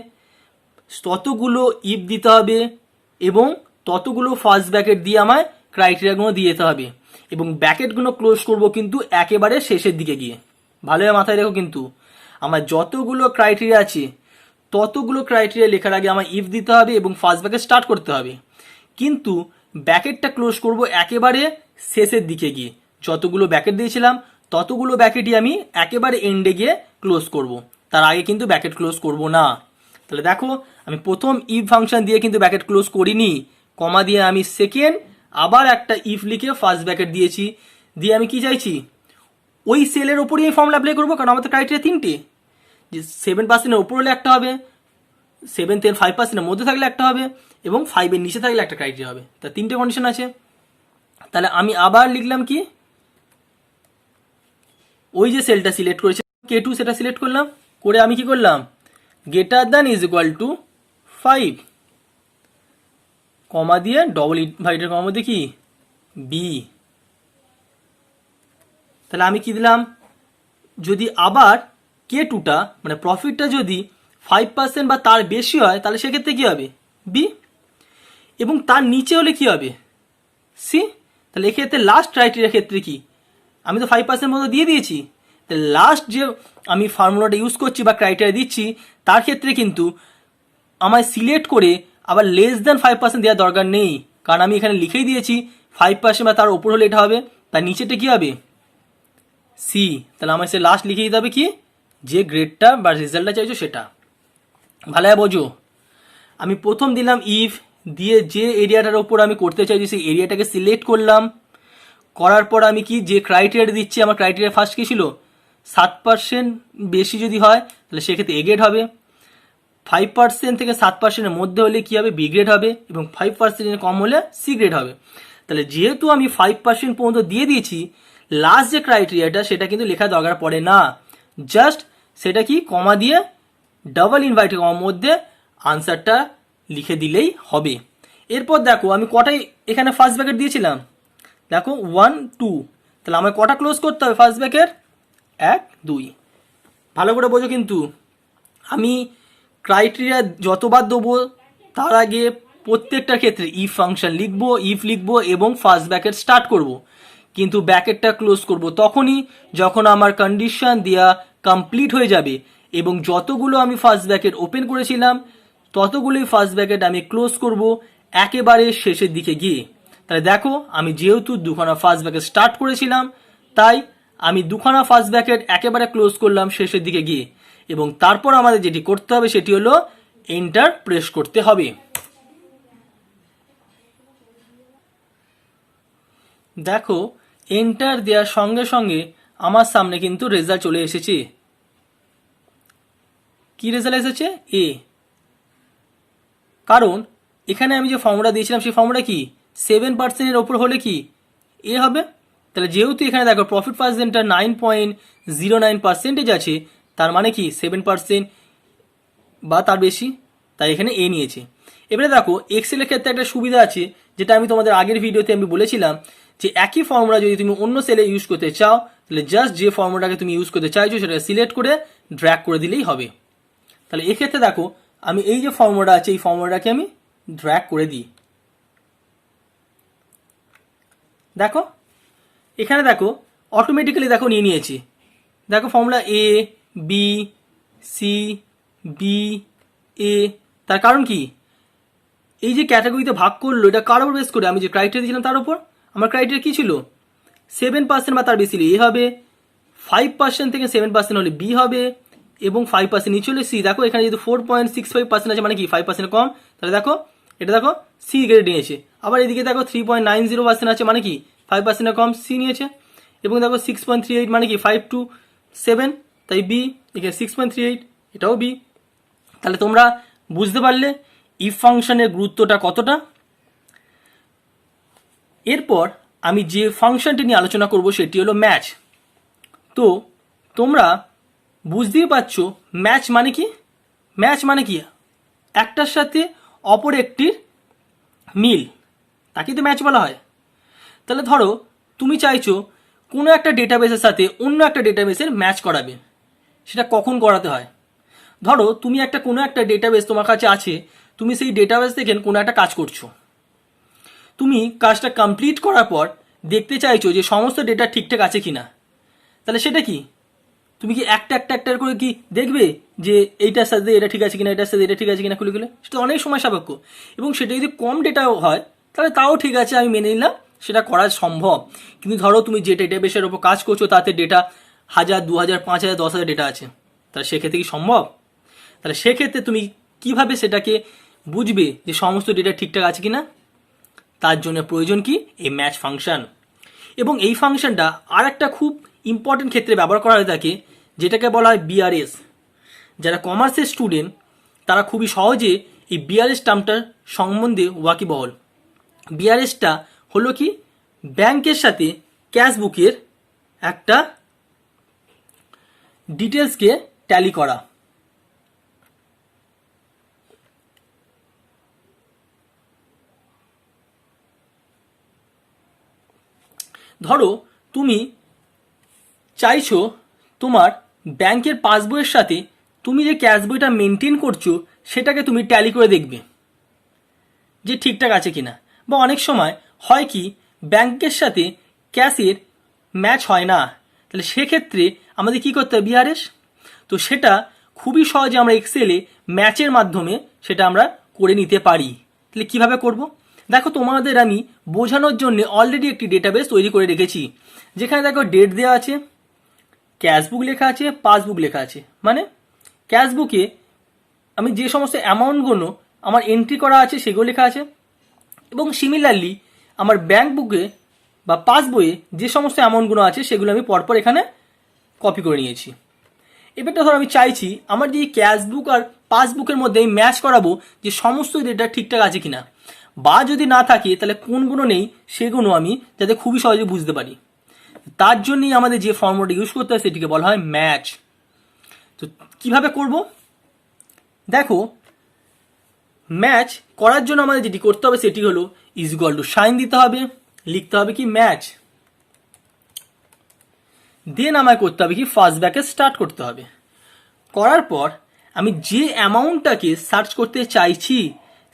ততগুলো ইফ দিতে হবে এবং ততগুলো ফার্স্ট ব্র্যাকেট দিয়ে আমায় ক্রাইটেরিয়াগুলো দিয়ে যেতে হবে এবং ব্র্যাকেটগুলো ক্লোজ করব কিন্তু একেবারে শেষের দিকে গিয়ে। ভালোভাবে মাথায় রেখো, কিন্তু আমার যতগুলো ক্রাইটেরিয়া আছে ততগুলো ক্রাইটেরিয়া লেখার আগে আমার ইফ দিতে হবে এবং ফার্স্ট ব্র্যাকেট স্টার্ট করতে হবে, কিন্তু ব্র্যাকেটটা ক্লোজ করব একেবারে শেষের দিকে গিয়ে। যতগুলো ব্র্যাকেট দিয়েছিলাম ততগুলো ব্র্যাকেটই আমি একেবারে এন্ডে গিয়ে ক্লোজ করব, তার আগে কিন্তু ব্র্যাকেট ক্লোজ করব না। তাহলে দেখো আমি প্রথম ইফ ফাংশন দিয়ে কিন্তু ব্র্যাকেট ক্লোজ করিনি, কমা দিয়ে আমি সেকেন্ড আবার একটা ইফ লিখে ফার্স্ট ব্র্যাকেট দিয়েছি, দিয়ে আমি কি চাইছি ওই সেলের ওপরই এই ফর্মুলা অ্যাপ্লাই করবো, কারণ আমাদের ক্রাইটেরিয়া তিনটে, যে 7%-এর ওপর হলে একটা হবে, 7 থেকে 5%-এর মধ্যে থাকলে একটা হবে এবং 5-এর নিচে থাকলে একটা ক্রাইটেরিয়া হবে। তা তিনটে কন্ডিশন আছে। তাহলে আমি আবার লিখলাম কি ওই যে সেলটা সিলেক্ট করেছি K2 সেটা সিলেক্ট করলাম, করে আমি কি করলাম greater than is equal two 5, কমা দিয়ে ডবল ইনভার্টেড কমার মধ্যে কি বি। তাহলে আমি কি দিলাম যদি আবার K2টা মানে প্রফিটটা যদি 5% বা তার বেশি হয় তাহলে সেক্ষেত্রে কি হবে বি, এবং তার নিচে হলে কি হবে সি। তাহলে এক্ষেত্রে লাস্ট ক্রাইটেরিয়ার ক্ষেত্রে কি আমি তো 5% মতো দিয়ে দিয়েছি, তাহলে লাস্ট যে আমি ফর্মুলাটা ইউজ করছি বা ক্রাইটেরিয়া দিচ্ছি তার ক্ষেত্রে কিন্তু আমায় সিলেক্ট করে আবার লেস দ্যান 5% দেওয়ার দরকার নেই, কারণ আমি এখানে লিখেই দিয়েছি 5% বা তার ওপর হলে এটা হবে, তার নিচেটা কি হবে সি। তাহলে আমার সে লাস্ট লিখে দিতে হবে কি, যে গ্রেডটা বা রেজাল্টটা চাইছো সেটা। ভালো বোঝো, আমি প্রথম দিলাম ইফ, দিয়ে যে এরিয়াটার ওপর আমি করতে চাইছি সেই এরিয়াটাকে সিলেক্ট করলাম, করার পর আমি কি যে ক্রাইটেরিয়া দিচ্ছি, আমার ক্রাইটেরিয়া ফার্স্ট কি ছিল 7% বেশি যদি হয় তাহলে সেক্ষেত্রে এ গ্রেড হবে, 5% থেকে 7%-এর মধ্যে হলে কি হবে বি গ্রেড হবে, এবং 5%-এর কম হলে সি গ্রেড হবে। তাহলে যেহেতু আমি 5% পর্যন্ত দিয়ে দিয়েছি, লাস্ট যে ক্রাইটেরিয়াটা সেটা কিন্তু লেখা দরকার পড়ে না, জাস্ট সেটা কি কমা দিয়ে ডাবল ইনভার্টেড কমার মধ্যে আনসারটা লিখে দিলেই হবে। এরপর দেখো আমি কটাই এখানে ফার্স্ট ব্র্যাকেট দিয়েছিলাম, দেখো 1 2, তাহলে আমার কটা ক্লোজ করতে হবে ফার্স্ট ব্র্যাকেট 1 2। ভালো করে বোঝো কিন্তু, আমি ক্রাইটেরিয়া যতবার দেবো তার আগে প্রত্যেকটা ক্ষেত্রে ইফ ফাংশন লিখবো, ইফ লিখবো এবং ফার্স্ট ব্র্যাকেট স্টার্ট করব, কিন্তু ব্র্যাকেটটা ক্লোজ করব তখনই যখন আমার কন্ডিশন দেওয়া কমপ্লিট হয়ে যাবে, এবং যতগুলো আমি ফার্স্ট ব্র্যাকেট ওপেন করেছিলাম ততগুলোই ফার্স্ট ব্র্যাকেট আমি ক্লোজ করব একেবারে শেষের দিকে গিয়ে। তাহলে দেখো আমি যেহেতু দুখানা ফার্স্ট ব্র্যাকেট স্টার্ট করেছিলাম, তাই আমি দুখানা ফার্স্ট ব্র্যাকেট একেবারে ক্লোজ করলাম শেষের দিকে গিয়ে, এবং তারপর আমাদের যেটি করতে হবে সেটি হলো এন্টার প্রেস করতে হবে। দেখো এন্টার দেওয়ার সঙ্গে সঙ্গে আমার সামনে কিন্তু রেজাল্ট চলে এসেছে। কি রেজাল্ট এসেছে এ, কারণ এখানে আমি যে ফর্মুলা দিয়েছিলাম সেই ফর্মুলা কি 7%-এর ওপর হলে কি এ হবে। তাহলে যেহেতু এখানে দেখো প্রফিট পার্সেন্টটা 9.09% আছে, তার মানে কি 7% বা তার বেশি, তাই এখানে এ নিয়েছে। এবারে দেখো এক্সেলের ক্ষেত্রে একটা সুবিধা আছে, যেটা আমি তোমাদের আগের ভিডিওতে আমি বলেছিলাম, যে একই ফর্মুলা যদি তুমি অন্য সেলে ইউজ করতে চাও তাহলে জাস্ট যে ফর্মুলাটাকে তুমি ইউজ করতে চাইছো সেটা সিলেক্ট করে ড্র্যাগ করে দিলেই হবে। তাহলে এক্ষেত্রে দেখো আমি এই যে ফর্মুলাটা আছে এই ফর্মুলাটাকে আমি ড্র্যাগ করে দিই। দেখো এখানে দেখো অটোমেটিক্যালি দেখো নিয়ে নিয়েছি। দেখো formula A B C B A, তার কারণ কি এই যে ক্যাটাগরিতে ভাগ করলো এটা কার উপর বেস করে, আমি যে ক্রাইটেরিয়া দিয়েছিলাম তার উপর। আমার ক্রাইটেরিয়া কি ছিল 7% বা তার বেশি হলে এ হবে, 5% থেকে 7% হলে বি হবে, এবং 5% নিচে হলে সি। দেখো এখানে যেহেতু 4.65% আছে মানে কি 5% কম, তাহলে দেখো এটা দেখো সি গ্রেড নিয়েছে। আবার এদিকে দেখো 3.90% আছে মানে কি 5% কম, সি নিয়েছে। এবং দেখো 6.38 মানে কি 5 to 7, তাই বি। এখানে 6.38 এটাও বি। তাহলে তোমরা বুঝতে পারলে ইফ ফাংশনের গুরুত্বটা কতটা। এরপর আমি যে ফাংশনটি নিয়ে আলোচনা করব সেটি হলো ম্যাচ। তো তোমরা বুঝতেই পারছো ম্যাচ মানে কি। ম্যাচ মানে কি একটার সাথে অপর একটির মিল, তাকে তো ম্যাচ বলা হয়। তাহলে ধরো তুমি চাইছো কোনো একটা ডেটাবেসের সাথে অন্য একটা ডেটাবেসের ম্যাচ করাবে, সেটা কখন করাতে হয়। ধরো তুমি কোনো একটা ডেটাবেস তোমার কাছে আছে, তুমি সেই ডেটাবেস থেকে কোনো একটা কাজ করছো, তুমি কাজটা কমপ্লিট করার পর দেখতে চাইছো যে সমস্ত ডেটা ঠিকঠাক আছে কিনা। তাহলে সেটা কি তুমি কি একটা করে কি দেখবে যে এইটার সাথে এটা ঠিক আছে কিনা, এটার সাথে এটা ঠিক আছে কিনা খুলে খুলে, সেটা অনেক সময় সাপেক্ষ। এবং সেটা যদি কম ডেটাও হয় তাহলে তাও ঠিক আছে, আমি মেনে নিলাম সেটা করা সম্ভব। কিন্তু ধরো তুমি যে ডেটাবেসের ওপর কাজ করছো তাতে ডেটা 1000 2000 5000 10,000 ডেটা আছে, তাহলে সেক্ষেত্রে কি সম্ভব। তাহলে সেক্ষেত্রে তুমি কিভাবে সেটাকে বুঝবে যে সমস্ত ডেটা ঠিকঠাক আছে কিনা, তার জন্য প্রয়োজন কি এই ম্যাচ ফাংশন। এবং এই ফাংশনটা আর একটা খুব ইম্পর্টেন্ট ক্ষেত্রে ব্যবহার করা হয়ে থাকে, যেটাকে বলা হয় বিআরএস। যারা কমার্সের স্টুডেন্ট তারা খুবই সহজে এই বিআরএস টার্মটার সম্বন্ধে ওয়াকিবহল। বিআরএসটা হলো কি ব্যাংকের সাথে ক্যাশ বুকের একটা ডিটেলসকে ট্যালি করা। ধরো তুমি চাইছো তোমার ব্যাংকের পাসবইয়ের সাথে তুমি যে ক্যাশ বইটা মেনটেন করছো সেটাকে তুমি ট্যালি করে দেখবে যে ঠিকঠাক আছে কিনা। বা অনেক সময় হয় কি ব্যাংকের সাথে ক্যাশের ম্যাচ হয় না, তাহলে সেক্ষেত্রে আমাদের কি করতে হবে বিআরএস। তো সেটা খুবই সহজে আমরা এক্সেলে ম্যাচের মাধ্যমে সেটা আমরা করে নিতে পারি। তাহলে কিভাবে করব, দেখো তোমাদের আমি বোঝানোর জন্য অলরেডি একটি ডেটাবেস তৈরি করে রেখেছি, যেখানে দেখো ডেট দেওয়া আছে, ক্যাশবুক লেখা আছে, পাসবুক লেখা আছে। মানে ক্যাশবুকে আমি যে সমস্ত অ্যামাউন্টগুলো আমার এন্ট্রি করা আছে সেগুলো লেখা আছে, এবং সিমিলারলি আমার ব্যাঙ্ক বুকে বা পাসবইয়ে যে সমস্ত অ্যামাউন্টগুলো আছে সেগুলো আমি পরপর এখানে কপি করে নিয়েছি। এবারটা ধর আমি চাইছি আমার যে ক্যাশবুক আর পাসবুকের মধ্যে আমি ম্যাচ করাবো যে সমস্ত ডেটা ঠিকঠাক আছে কিনা, বা যদি না থাকে তাহলে কোনগুলো নেই সেগুলো আমি যাতে খুবই সহজে বুঝতে পারি। তার জন্যই আমাদের যে ফর্মুলাটা ইউজ করতে হয় সেটিকে বলা হয় ম্যাচ। তো কিভাবে করব দেখো, ম্যাচ করার জন্য আমাদের যেটি করতে হবে সেটি হলো ইজ ইকুয়াল টু সাইন দিতে হবে, লিখতে হবে কি ম্যাচ, দেন আমায় করতে হবে কি ফার্স্ট ব্র্যাকেট স্টার্ট করতে হবে। করার পর আমি যে অ্যামাউন্টটাকে সার্চ করতে চাইছি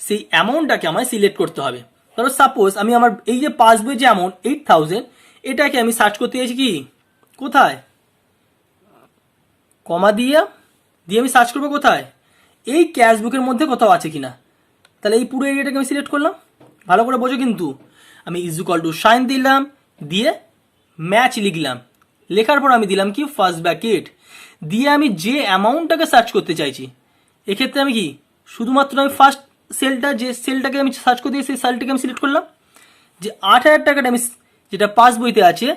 সেই অ্যামাউন্টটাকে আমায় সিলেক্ট করতে হবে। ধরো সাপোজ আমি আমার এই যে পাসবই যে অ্যামাউন্ট 8000, এটাকে আমি সার্চ করতে চাইছি কি কোথায়, কমা দিয়ে আমি সার্চ করবো কোথায়, এই ক্যাশবুকের মধ্যে কোথাও আছে কিনা। তাহলে এই পুরো এরিয়াটাকে আমি সিলেক্ট করলাম, ভালো করে বোঝো কিন্তু। আমি ইজ ইকুয়াল টু সাইন দিলাম, দিয়ে ম্যাচ লিখলাম, লেখার পর আমি দিলাম কি ফার্স্ট ব্র্যাকেট, দিয়ে আমি যে অ্যামাউন্টটাকে সার্চ করতে চাইছি, এক্ষেত্রে আমি কি শুধুমাত্র আমি ফার্স্ট সেলটা, যে সেলটাকে আমি সার্চ করতে সেই সেলটাকে আমি সিলেক্ট করলাম, যে 8000 টাকাটা আমি যেটা পাসবইতে আছে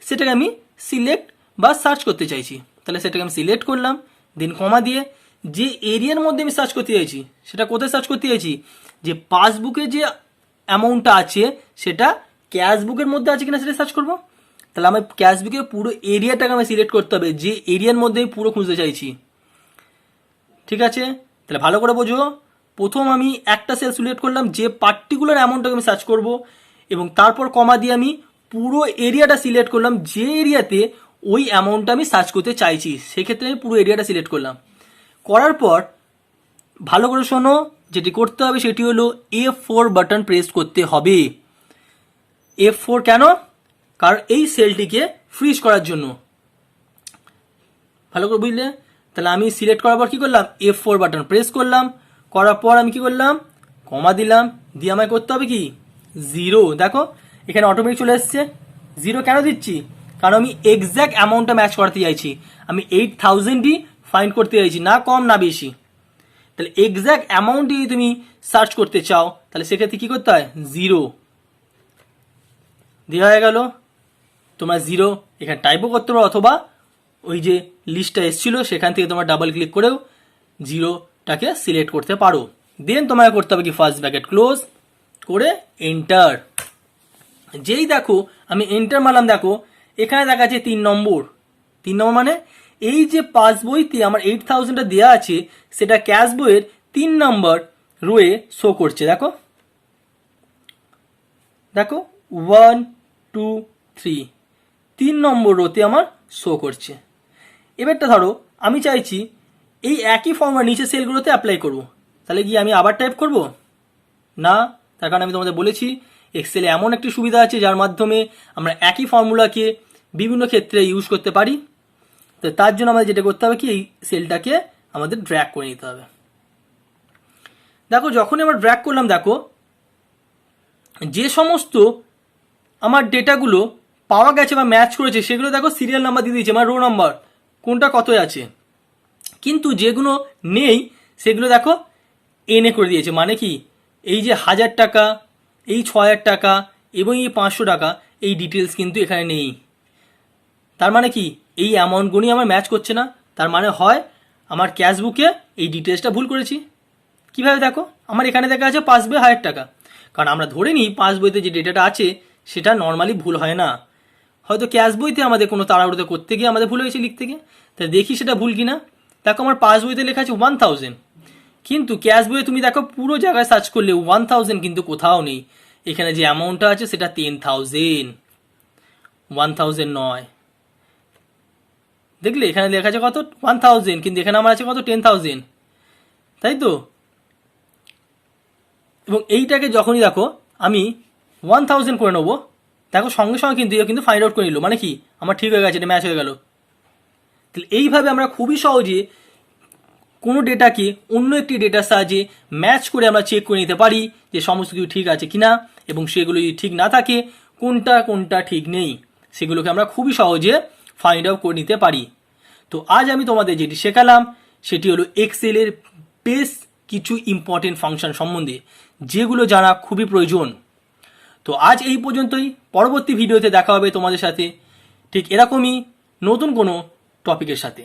সেটাকে আমি সিলেক্ট বা সার্চ করতে চাইছি, তাহলে সেটাকে আমি সিলেক্ট করলাম, দেন কমা দিয়ে যে এরিয়ার মধ্যে আমি সার্চ করতে চাইছি সেটা কোথায় সার্চ করতে চাইছি, যে পাসবুকে যে অ্যামাউন্টটা আছে সেটা ক্যাশবুকের মধ্যে আছে কিনা সেটা সার্চ করবো। তাহলে আমার ক্যাশবুকের পুরো এরিয়াটাকে আমি সিলেক্ট করতে হবে, যে এরিয়ার মধ্যে আমি পুরো খুঁজতে চাইছি। ঠিক আছে, তাহলে ভালো করে বোঝো। প্রথম আমি একটা সেল সিলেক্ট করলাম, যে পার্টিকুলার অ্যামাউন্টটাকে আমি সার্চ করব, এবং তারপর কমা দিয়ে আমি পুরো এরিয়াটা সিলেক্ট করলাম, যে এরিয়াতে ওই অ্যামাউন্টটা আমি সার্চ করতে চাইছি সেক্ষেত্রে আমি পুরো এরিয়াটা সিলেক্ট করলাম। করার পর ভালো করে শোনো, যেটি করতে হবে সেটি হলো F4 বাটন প্রেস করতে হবে। F4 কেন? কারণ এই সেলটিকে ফ্রিজ করার জন্য। ভালো করে বুঝলে? তাহলে আমি সিলেক্ট করার পর কি করলাম, F4 বাটন প্রেস করলাম, করার পর আমি কি করলাম, কমা দিলাম, দিয়ে আমায় করতে হবে কি 0। দেখো এখানে অটোমেটিক চলে এসছে। 0 কেন দিচ্ছি? কারণ আমি এক্স্যাক্ট অ্যামাউন্টটা ম্যাচ করতে চাইছি, আমি 8000ই ফাইন্ড করতে চাইছি, না কম না বেশি। তাহলে এক্স্যাক্ট অ্যামাউন্ট যদি তুমি সার্চ করতে চাও তাহলে সেক্ষেত্রে কি করতে হয়, 0 দেওয়া হয়ে গেল। তোমরা 0 এখানে টাইপও করতে পারো, অথবা ওই যে লিস্টটা এসেছিল সেখান থেকে তোমরা ডাবল ক্লিক করেও 0টাকে সিলেক্ট করতে পারো। দেন তোমাকে করতে হবে কি ফার্স্ট ব্র্যাকেট ক্লোজ করে এন্টার। যেই দেখো আমি এন্টার মারলাম, দেখো এখানে দেখা যাচ্ছে 3 নম্বর। 3 নম্বর মানে এই যে পাসবইতে আমার 8000টা দেওয়া আছে সেটা ক্যাশ বইয়ের 3 নম্বর রোয়ে শো করছে। দেখো দেখো 1 2 3 3 নম্বর রোতে আমার শো করছে। এবারটা ধরো আমি চাইছি এই একই ফর্মুলা নিচে সেলগুলোতে অ্যাপ্লাই করব, তাহলে কি আমি আবার টাইপ করব না? তার কারণ আমি তোমাদের বলেছি এক্সেলে এমন একটি সুবিধা আছে যার মাধ্যমে আমরা একই ফর্মুলাকে বিভিন্ন ক্ষেত্রে ইউজ করতে পারি। তো তার জন্য আমাদের যেটা করতে হবে কি, এই সেলটাকে আমাদের ড্র্যাগ করে নিতে হবে। দেখো যখনই আমরা ড্র্যাগ করলাম, দেখো যে সমস্ত আমার ডেটাগুলো পাওয়া গেছে বা ম্যাচ করেছে সেগুলো দেখো সিরিয়াল নাম্বার দিয়ে দিয়েছে, মানে রো নাম্বার কোনটা কত আছে। কিন্তু যেগুলো নেই সেগুলো দেখো এনে করে দিয়েছে। মানে কি, এই যে 1000 টাকা, এই 6000 টাকা এবং এই 500 টাকা, এই ডিটেলস কিন্তু এখানে নেই। তার মানে কি, এই অ্যামাউন্টগুলি আমার ম্যাচ করছে না। তার মানে হয় আমার ক্যাশবুকে এই ডিটেলসটা ভুল করেছি। কিভাবে দেখো, আমার এখানে দেখা আছে পাসবই 1000 টাকা, কারণ আমরা ধরে নিই পাসবইতে যে ডেটাটা আছে সেটা নর্মালি ভুল হয় না। হয়তো ক্যাশ বইতে আমাদের কোনো তাড়াহুড়োতে করতে গিয়ে আমাদের ভুল হয়েছে লিখতে গিয়ে, তাই দেখি সেটা ভুল কিনা। দেখো আমার পাসবইতে লেখা আছে 1000, কিন্তু ক্যাশ বইয়ে তুমি দেখো পুরো জায়গায় সার্চ করলে 1000 কিন্তু কোথাও নেই। এখানে যে অ্যামাউন্টটা আছে সেটা 10,000, 1000 নয়। দেখলে এখানে লেখা আছে কত 1000, কিন্তু এখানে আমার আছে কত 10,000, তাই তো? এবং এইটাকে যখনই দেখো আমি 1000 করে নেবো, দেখো সঙ্গে সঙ্গে কিন্তু ফাইন্ড আউট করে নিল, মানে কি আমার ঠিক হয়ে গেছে, এটা ম্যাচ হয়ে গেল। তাহলে এইভাবে আমরা খুবই সহজে কোনো ডেটাকে অন্য একটি ডেটার সাহায্যে ম্যাচ করে আমরা চেক করে নিতে পারি যে সমস্ত কিছু ঠিক আছে কিনা, এবং সেগুলো যদি ঠিক না থাকে কোনটা কোনটা ঠিক নেই সেগুলোকে আমরা খুবই সহজে ফাইন্ড আউট করে নিতে পারি। তো আজ আমি তোমাদের যেটি শেখালাম সেটি হলো এক্সেলের বেশ কিছু ইম্পর্টেন্ট ফাংশন সম্বন্ধে, যেগুলো জানা খুবই প্রয়োজন। তো আজ এই পর্যন্তই। পরবর্তী ভিডিওতে দেখা হবে তোমাদের সাথে ঠিক এরকমই নতুন কোনো টপিকের সাথে।